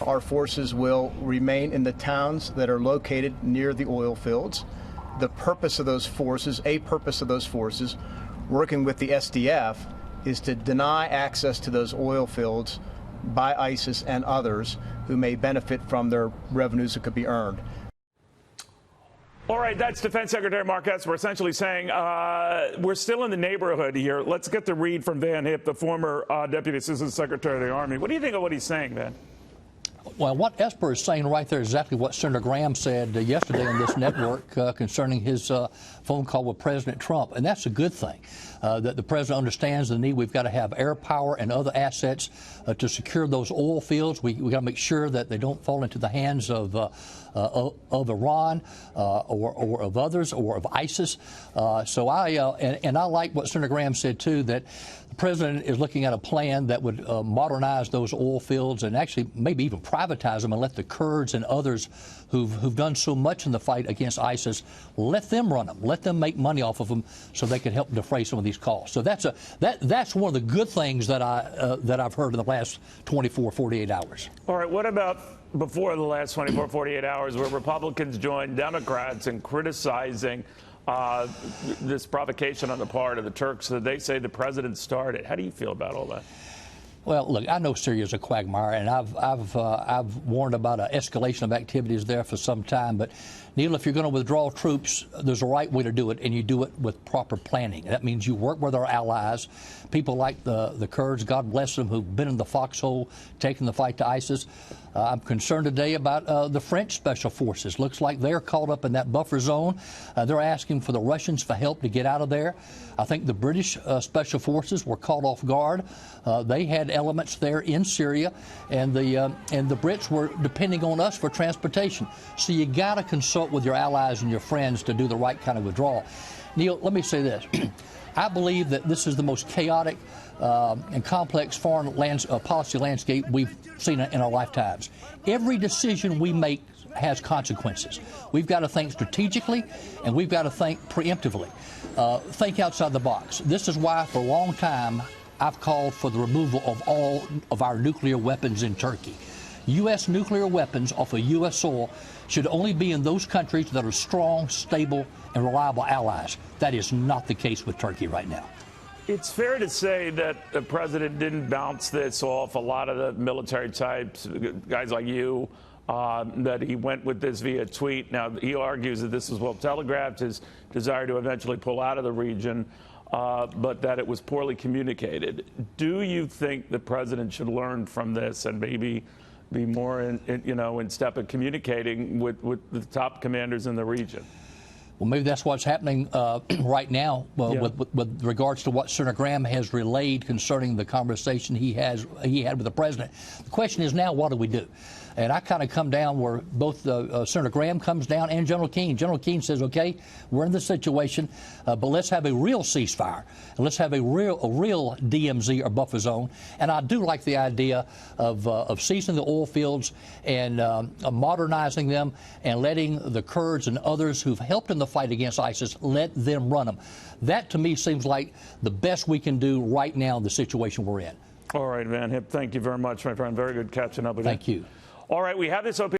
Our forces will remain in the towns that are located near the oil fields. The purpose of those forces, working with the SDF, is to deny access to those oil fields by ISIS and others who may benefit from their revenues that could be earned. All right, that's Defense Secretary Mark Esper essentially saying we're still in the neighborhood here. Let's get the read from Van Hipp, the former Deputy Assistant Secretary of the Army. What do you think of what he's saying, Van? Well, what Esper is saying right there is exactly what Senator Graham said yesterday on this network concerning his phone call with President Trump. And that's a good thing, that the president understands the need. We've got to have air power and other assets to secure those oil fields. We got to make sure that they don't fall into the hands of Iran or of others or of ISIS. So I like what Senator Graham said, too, that the president is looking at a plan that would modernize those oil fields and actually maybe even privatize them and let the Kurds and others who've done so much in the fight against ISIS, let them run them, let them make money off of them so they can help defray some of these costs. So that's one of the good things that I've heard in the last 24, 48 hours. All right, what about before the last 24, 48 hours where Republicans joined Democrats in criticizing this provocation on the part of the Turks that they say the president started? How do you feel about all that? Well, look, I know Syria is a quagmire, and I've warned about an escalation of activities there for some time. But, Neil, if you're going to withdraw troops, there's a right way to do it, and you do it with proper planning. That means you work with our allies, people like the Kurds, God bless them, who've been in the foxhole taking the fight to ISIS. I'm concerned today about the French special forces. Looks like they're caught up in that buffer zone. They're asking for the Russians for help to get out of there. I think the British special forces were caught off guard. They had elements there in Syria, and the Brits were depending on us for transportation. So you got to consult with your allies and your friends to do the right kind of withdrawal. Neil, let me say this. I believe that this is the most chaotic and complex foreign policy landscape we've seen in our lifetimes. Every decision we make has consequences. We've got to think strategically, and we've got to think preemptively. Think outside the box. This is why, for a long time, I've called for the removal of all of our nuclear weapons in Turkey. U.S. nuclear weapons off of U.S. soil should only be in those countries that are strong, stable, and reliable allies. That is not the case with Turkey right now. It's fair to say that the president didn't bounce this off a lot of the military types, guys like you, that he went with this via tweet. Now, he argues that this was well telegraphed, his desire to eventually pull out of the region, but that it was poorly communicated. Do you think the president should learn from this and maybe be more in step of communicating with the top commanders in the region? Well, maybe that's what's happening right now with regards to what Senator Graham has relayed concerning the conversation he had with the president. The question is now, what do we do? And I kind of come down where both Senator Graham comes down and General Keane. General Keane says, okay, we're in this situation, but let's have a real ceasefire. And let's have a real DMZ or buffer zone. And I do like the idea of seizing the oil fields and modernizing them and letting the Kurds and others who've helped in the fight against ISIS, let them run them. That, to me, seems like the best we can do right now in the situation we're in. All right, Van Hipp, thank you very much, my friend. Very good catching up with you. Thank you. All right, we have this open.